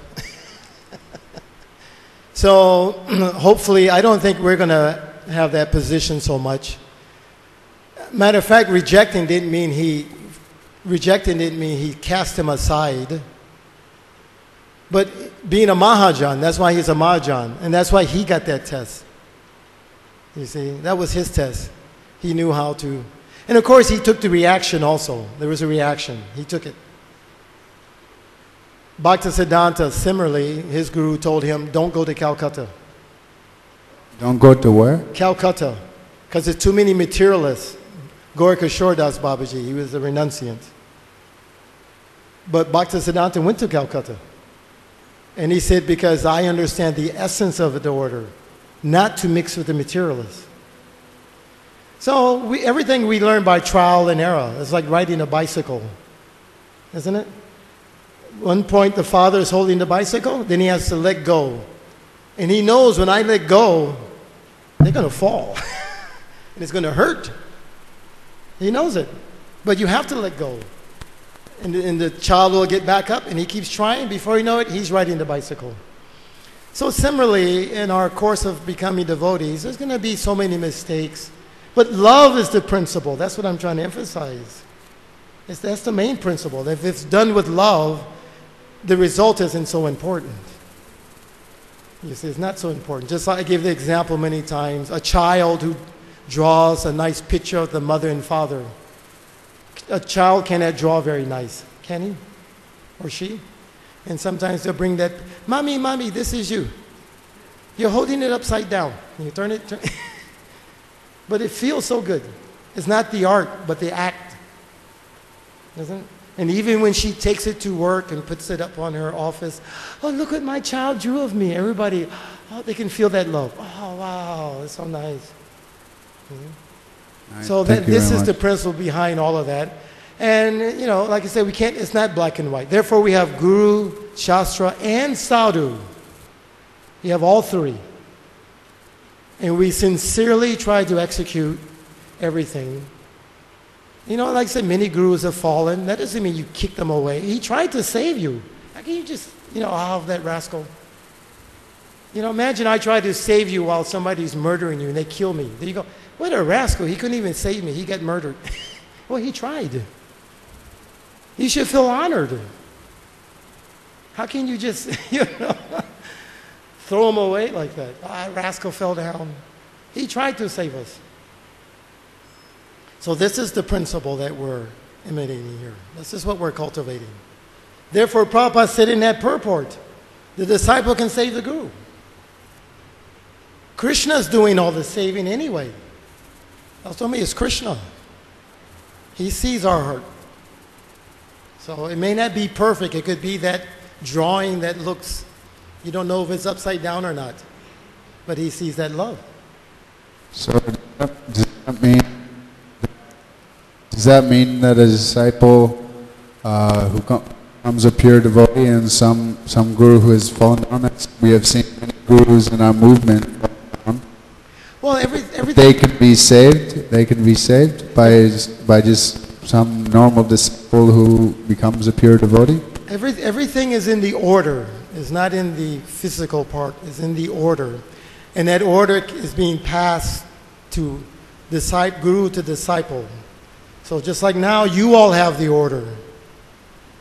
So hopefully, I don't think we're going to have that position so much. Matter of fact, rejecting didn't mean he cast him aside. But being a Mahajan, that's why he's a Mahajan. And that's why he got that test. You see, that was his test. He knew how to. And of course, he took the reaction also. There was a reaction. He took it. Bhaktisiddhanta, similarly, his guru told him, don't go to Calcutta. Don't go to where? Calcutta. Because there's too many materialists. Gorka Shordas Babaji, he was a renunciant. But Bhaktisiddhanta went to Calcutta. And he said, because I understand the essence of the order, not to mix with the materialists. So everything we learn by trial and error. It's like riding a bicycle, isn't it? One point the father is holding the bicycle, then he has to let go. And he knows when I let go, they're going to fall. And it's going to hurt. He knows it. But you have to let go. And the child will get back up, and he keeps trying. Before you know it, he's riding the bicycle. So similarly, in our course of becoming devotees, there's going to be so many mistakes. But love is the principle. That's what I'm trying to emphasize. That's the main principle. If it's done with love, the result isn't so important. You see, it's not so important. Just like I gave the example many times, a child who draws a nice picture of the mother and father. A child cannot draw very nice, can he? Or she? And sometimes they'll bring that, Mommy, this is you. You're holding it upside down. And you turn it. But it feels so good. It's not the art, but the act. Isn't it? And even when she takes it to work and puts it up on her office, oh, look what my child drew of me. Everybody, oh, they can feel that love. Oh, wow, that's so nice. Right, So thank you this very is the much. principle behind all of that. And, like I said, we can't, it's not black and white. Therefore, we have Guru, Shastra, and Sadhu. We have all three. And we sincerely try to execute everything. Like I said, many gurus have fallen. That doesn't mean you kick them away. He tried to save you. How can you just, that rascal? Imagine I tried to save you while somebody's murdering you and they kill me. Then you go, what a rascal. He couldn't even save me. He got murdered. Well, he tried. You should feel honored. How can you just, throw him away like that? Rascal fell down. He tried to save us. So this is the principle that we're imitating here. This is what we're cultivating. Therefore, Prabhupada said in that purport, the disciple can save the guru. Krishna's doing all the saving anyway. That's told me it's Krishna. He sees our heart. So it may not be perfect. It could be that drawing that looks, you don't know if it's upside down or not. But he sees that love. So does that mean that a disciple who comes a pure devotee and some guru who has fallen down? We have seen many gurus in our movement fall down. Well, everything. They can be saved. They can be saved by just some normal disciple who becomes a pure devotee. Everything is in the order. It's not in the physical part. It's in the order, and that order is being passed to guru to disciple. So just like now, you all have the order.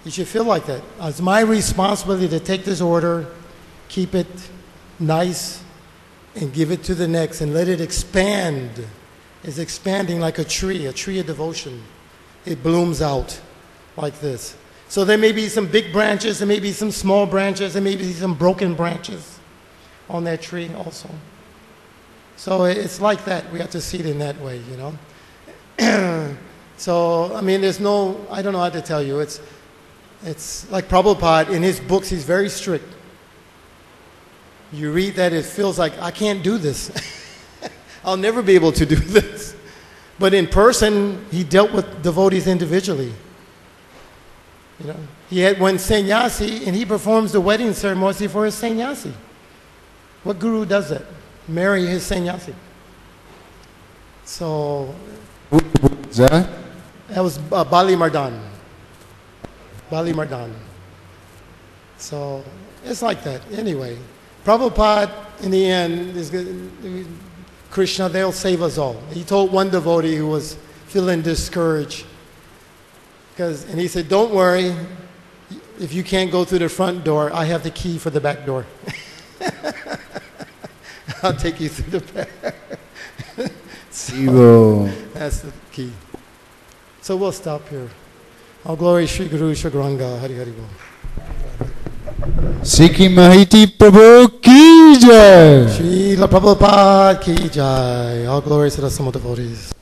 You should feel like that. It's my responsibility to take this order, keep it nice, and give it to the next, and let it expand. It's expanding like a tree of devotion. It blooms out like this. So there may be some big branches, there may be some small branches, there may be some broken branches on that tree also. So it's like that. We have to see it in that way, So, there's no, I don't know how to tell you. It's like Prabhupada, in his books, he's very strict. You read that, it feels like, I can't do this. I'll never be able to do this. But in person, he dealt with devotees individually. He had one sannyasi, and he performs the wedding ceremony for his sannyasi. What guru does that? Marry his sannyasi. So, Who is that? that was Bali Mardan. Bali Mardan. So, it's like that. Anyway, Prabhupada, in the end, is Krishna, they'll save us all. He told one devotee who was feeling discouraged, and he said, don't worry, if you can't go through the front door, I have the key for the back door. I'll take you through the back. So, that's the key. So we'll stop here. All glory Shri Guru Shagranga Hari Hari Bol. Sikhi Mahiti Prabhu ki jai. Srila Prabhupada ki jai. All glory to the Samudra devotees.